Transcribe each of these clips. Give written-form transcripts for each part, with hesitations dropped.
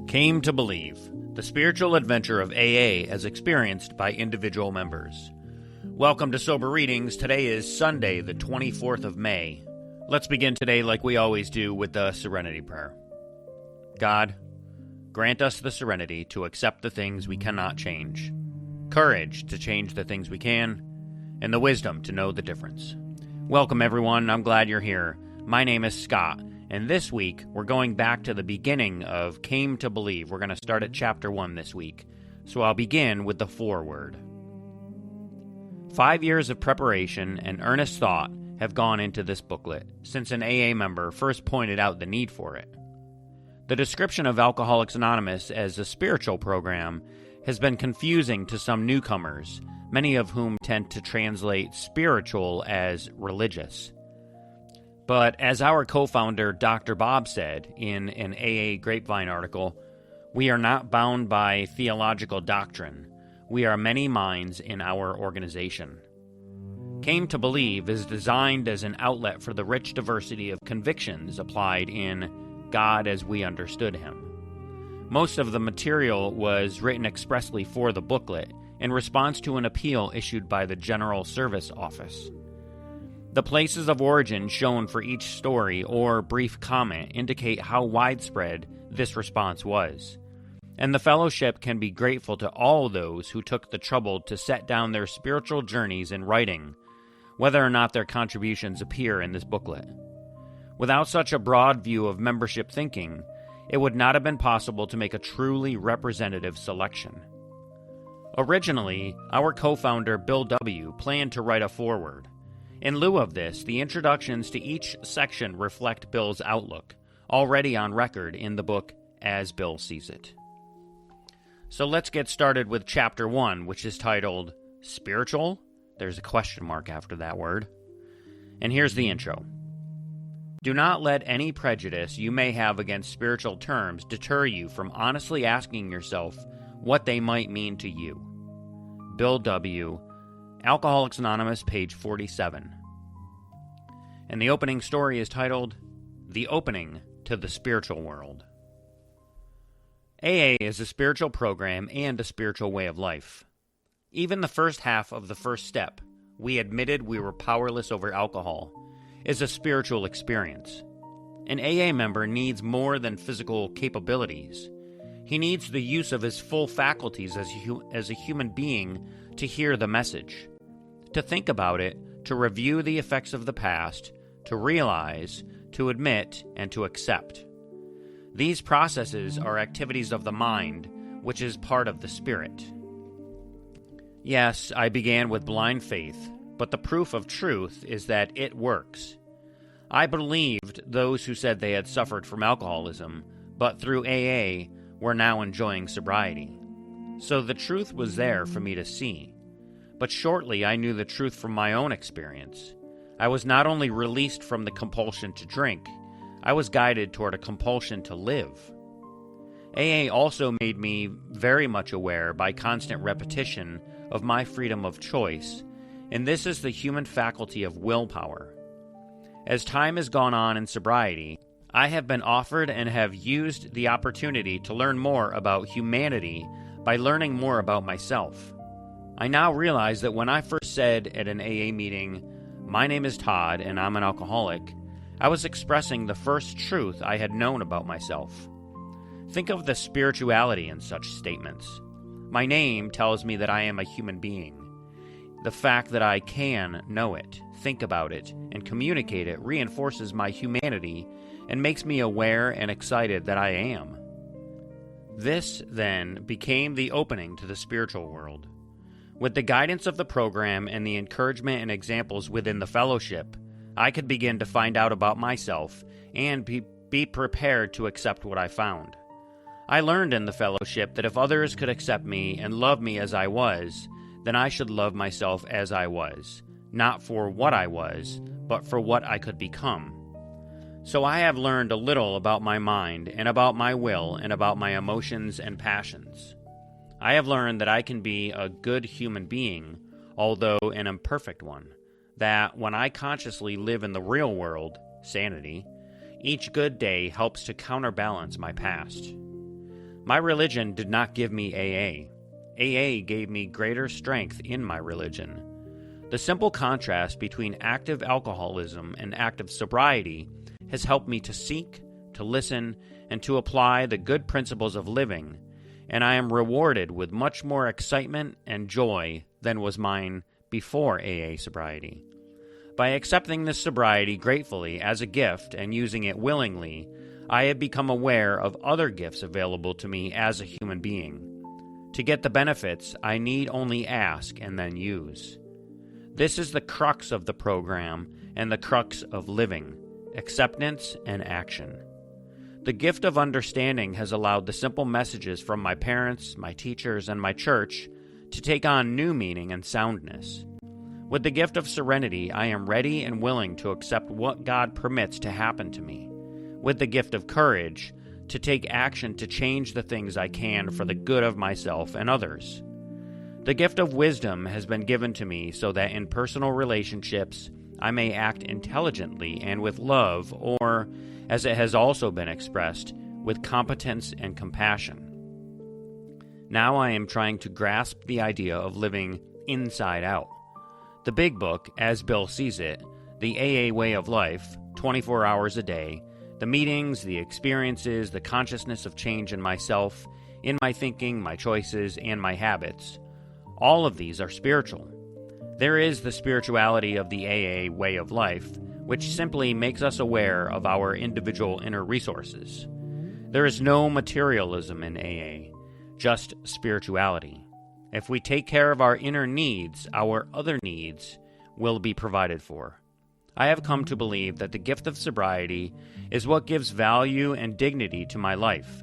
Came to Believe, the spiritual adventure of AA as experienced by individual members. Welcome to Sober Readings. Today is Sunday, the 24th of May. Let's begin today like we always do with the Serenity Prayer. God, grant us the serenity to accept the things we cannot change, courage to change the things we can, and the wisdom to know the difference. Welcome everyone, I'm glad you're here. My name is Scott. And this week, we're going back to the beginning of Came to Believe. We're going to start at Chapter 1 this week. So I'll begin with the foreword. 5 years of preparation and earnest thought have gone into this booklet since an AA member first pointed out the need for it. The description of Alcoholics Anonymous as a spiritual program has been confusing to some newcomers, many of whom tend to translate spiritual as religious. But as our co-founder Dr. Bob said in an AA Grapevine article, we are not bound by theological doctrine. We are many minds in our organization. Came to Believe is designed as an outlet for the rich diversity of convictions applied in God as we understood Him. Most of the material was written expressly for the booklet in response to an appeal issued by the General Service Office. The places of origin shown for each story or brief comment indicate how widespread this response was, and the fellowship can be grateful to all those who took the trouble to set down their spiritual journeys in writing, whether or not their contributions appear in this booklet. Without such a broad view of membership thinking, it would not have been possible to make a truly representative selection. Originally, our co-founder Bill W. planned to write a foreword. In lieu of this, the introductions to each section reflect Bill's outlook, already on record in the book As Bill Sees It. So let's get started with Chapter 1, which is titled Spiritual? There's a question mark after that word. And here's the intro. Do not let any prejudice you may have against spiritual terms deter you from honestly asking yourself what they might mean to you. Bill W., Alcoholics Anonymous, page 47. And the opening story is titled, The Opening to the Spiritual World. AA is a spiritual program and a spiritual way of life. Even the first half of the first step, we admitted we were powerless over alcohol, is a spiritual experience. An AA member needs more than physical capabilities. He needs the use of his full faculties as a human being to hear the message, to think about it, to review the effects of the past, to realize, to admit, and to accept. These processes are activities of the mind, which is part of the spirit. Yes, I began with blind faith, but the proof of truth is that it works. I believed those who said they had suffered from alcoholism, but through AA were now enjoying sobriety. So the truth was there for me to see. But shortly I knew the truth from my own experience. I was not only released from the compulsion to drink, I was guided toward a compulsion to live. AA also made me very much aware by constant repetition of my freedom of choice, and this is the human faculty of willpower. As time has gone on in sobriety, I have been offered and have used the opportunity to learn more about humanity by learning more about myself. I now realize that when I first said at an AA meeting, "My name is Todd and I'm an alcoholic," I was expressing the first truth I had known about myself. Think of the spirituality in such statements. My name tells me that I am a human being. The fact that I can know it, think about it, and communicate it reinforces my humanity and makes me aware and excited that I am. This, then, became the opening to the spiritual world. With the guidance of the program and the encouragement and examples within the fellowship, I could begin to find out about myself and be prepared to accept what I found. I learned in the fellowship that if others could accept me and love me as I was, then I should love myself as I was, not for what I was, but for what I could become. So I have learned a little about my mind and about my will and about my emotions and passions. I have learned that I can be a good human being, although an imperfect one, that when I consciously live in the real world, sanity, each good day helps to counterbalance my past. My religion did not give me AA. AA gave me greater strength in my religion. The simple contrast between active alcoholism and active sobriety has helped me to seek, to listen, and to apply the good principles of living, and I am rewarded with much more excitement and joy than was mine before AA sobriety. By accepting this sobriety gratefully as a gift and using it willingly, I have become aware of other gifts available to me as a human being. To get the benefits, I need only ask and then use. This is the crux of the program and the crux of living, acceptance and action. The gift of understanding has allowed the simple messages from my parents, my teachers, and my church to take on new meaning and soundness. With the gift of serenity, I am ready and willing to accept what God permits to happen to me. With the gift of courage, to take action to change the things I can for the good of myself and others. The gift of wisdom has been given to me so that in personal relationships, I may act intelligently and with love, or, as it has also been expressed, with competence and compassion. Now I am trying to grasp the idea of living inside out. The big book, as Bill sees it, the AA way of life, 24 hours a day, the meetings, the experiences, the consciousness of change in myself, in my thinking, my choices, and my habits, all of these are spiritual. There is the spirituality of the AA way of life, which simply makes us aware of our individual inner resources. There is no materialism in AA, just spirituality. If we take care of our inner needs, our other needs will be provided for. I have come to believe that the gift of sobriety is what gives value and dignity to my life.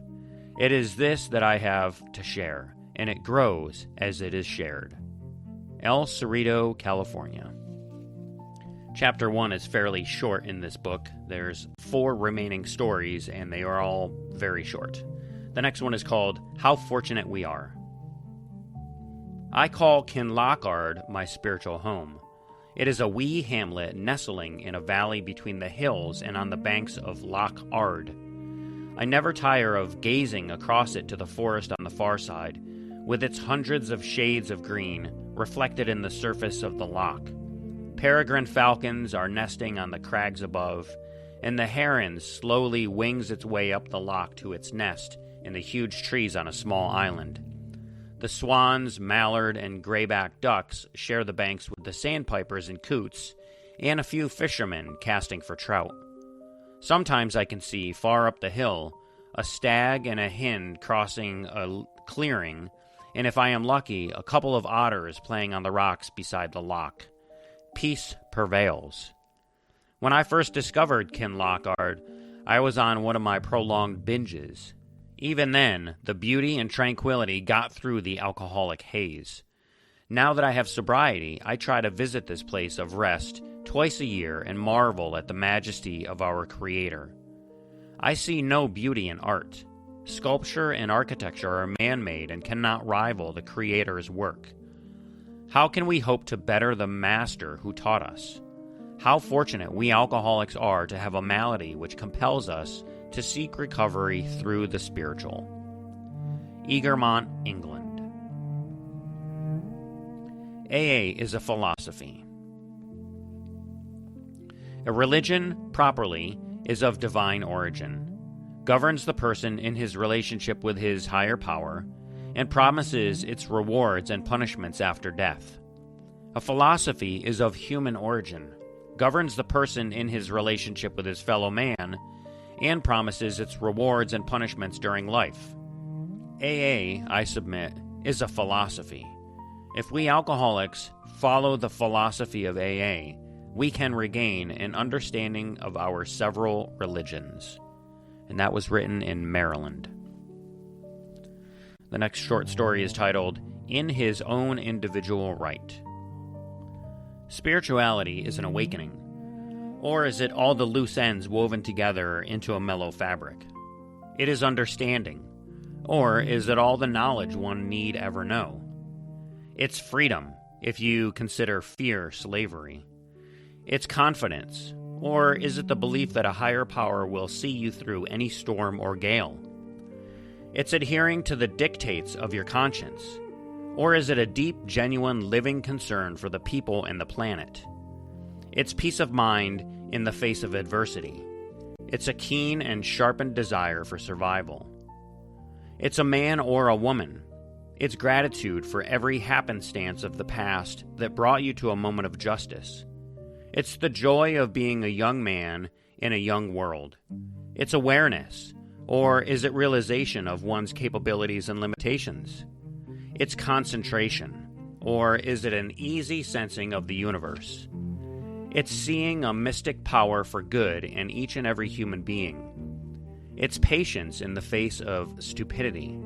It is this that I have to share, and it grows as it is shared. El Cerrito, California. Chapter 1 is fairly short in this book. There's 4 remaining stories, and they are all very short. The next one is called How Fortunate We Are. I call Kinlochard my spiritual home. It is a wee hamlet nestling in a valley between the hills and on the banks of Loch Ard. I never tire of gazing across it to the forest on the far side, with its hundreds of shades of green reflected in the surface of the loch. Peregrine falcons are nesting on the crags above, and the heron slowly wings its way up the loch to its nest in the huge trees on a small island. The swans, mallard, and grayback ducks share the banks with the sandpipers and coots, and a few fishermen casting for trout. Sometimes I can see, far up the hill, a stag and a hind crossing a clearing, and if I am lucky, a couple of otters playing on the rocks beside the loch. Peace prevails. When I first discovered Kinlochard, I was on one of my prolonged binges. Even then, the beauty and tranquility got through the alcoholic haze. Now that I have sobriety, I try to visit this place of rest twice a year and marvel at the majesty of our Creator. I see no beauty in art. Sculpture and architecture are man-made and cannot rival the Creator's work. How can we hope to better the Master who taught us? How fortunate we alcoholics are to have a malady which compels us to seek recovery through the spiritual. Egremont, England. AA is a philosophy. A religion, properly, is of divine origin, governs the person in his relationship with his higher power, and promises its rewards and punishments after death. A philosophy is of human origin, governs the person in his relationship with his fellow man, and promises its rewards and punishments during life. AA, I submit, is a philosophy. If we alcoholics follow the philosophy of AA, we can regain an understanding of our several religions. And that was written in Maryland. The next short story is titled, In His Own Individual Right. Spirituality is an awakening. Or is it all the loose ends woven together into a mellow fabric? It is understanding. Or is it all the knowledge one need ever know? It's freedom, if you consider fear slavery. It's confidence. Or is it the belief that a higher power will see you through any storm or gale? It's adhering to the dictates of your conscience. Or is it a deep, genuine, living concern for the people and the planet? It's peace of mind in the face of adversity. It's a keen and sharpened desire for survival. It's a man or a woman. It's gratitude for every happenstance of the past that brought you to a moment of justice. It's the joy of being a young man in a young world. It's awareness, or is it realization of one's capabilities and limitations? It's concentration, or is it an easy sensing of the universe? It's seeing a mystic power for good in each and every human being. It's patience in the face of stupidity.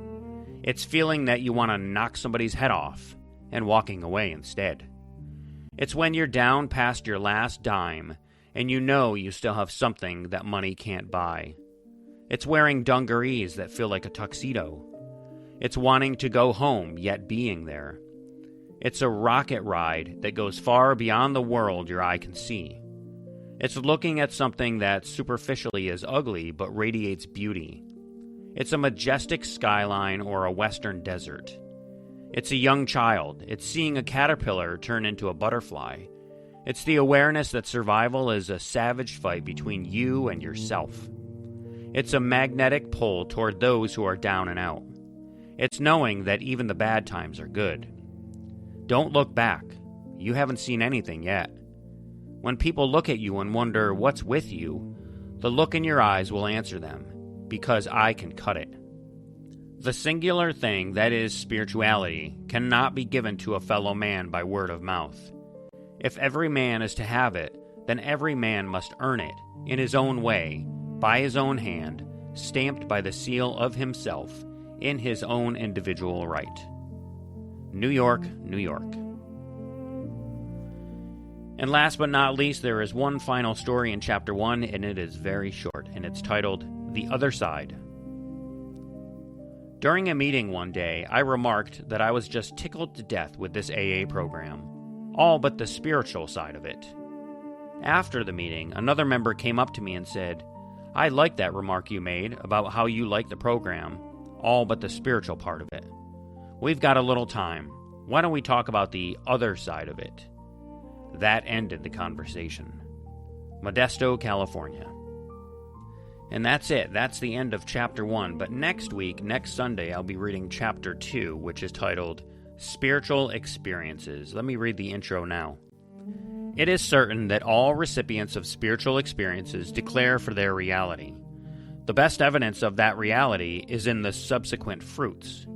It's feeling that you want to knock somebody's head off and walking away instead. It's when you're down past your last dime and you know you still have something that money can't buy. It's wearing dungarees that feel like a tuxedo. It's wanting to go home, yet being there. It's a rocket ride that goes far beyond the world your eye can see. It's looking at something that superficially is ugly but radiates beauty. It's a majestic skyline or a western desert. It's a young child. It's seeing a caterpillar turn into a butterfly. It's the awareness that survival is a savage fight between you and yourself. It's a magnetic pull toward those who are down and out. It's knowing that even the bad times are good. Don't look back. You haven't seen anything yet. When people look at you and wonder what's with you, the look in your eyes will answer them, because I can cut it. The singular thing that is spirituality cannot be given to a fellow man by word of mouth. If every man is to have it, then every man must earn it, in his own way, by his own hand, stamped by the seal of himself, in his own individual right. New York, New York. And last but not least, there is one final story in Chapter 1, and it is very short, and it's titled, The Other Side. During a meeting one day, I remarked that I was just tickled to death with this AA program, all but the spiritual side of it. After the meeting, another member came up to me and said, I like that remark you made about how you like the program, all but the spiritual part of it. We've got a little time. Why don't we talk about the other side of it? That ended the conversation. Modesto, California. And that's it. That's the end of Chapter 1. But next week, next Sunday, I'll be reading Chapter 2, which is titled Spiritual Experiences. Let me read the intro now. It is certain that all recipients of spiritual experiences declare for their reality. The best evidence of that reality is in the subsequent fruits.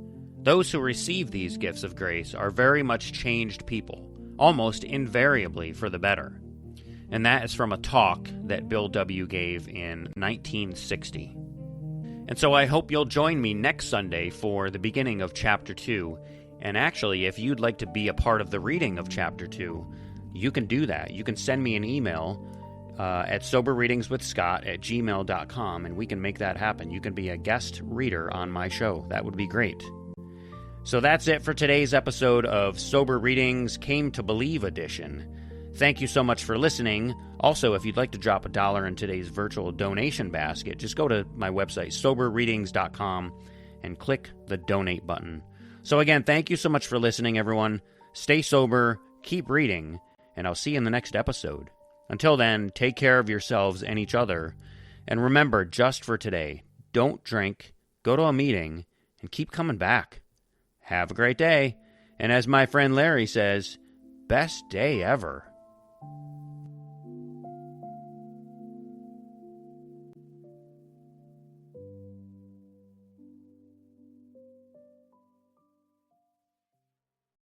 Those who receive these gifts of grace are very much changed people, almost invariably for the better. And that is from a talk that Bill W. gave in 1960. And so I hope you'll join me next Sunday for the beginning of Chapter 2. And actually, if you'd like to be a part of the reading of Chapter 2, you can do that. You can send me an email at soberreadingswithscott@gmail.com, and we can make that happen. You can be a guest reader on my show. That would be great. So that's it for today's episode of Sober Readings Came to Believe Edition. Thank you so much for listening. Also, if you'd like to drop $1 in today's virtual donation basket, just go to my website, soberreadings.com, and click the donate button. So again, thank you so much for listening, everyone. Stay sober, keep reading, and I'll see you in the next episode. Until then, take care of yourselves and each other. And remember, just for today, don't drink, go to a meeting, and keep coming back. Have a great day. And as my friend Larry says, best day ever.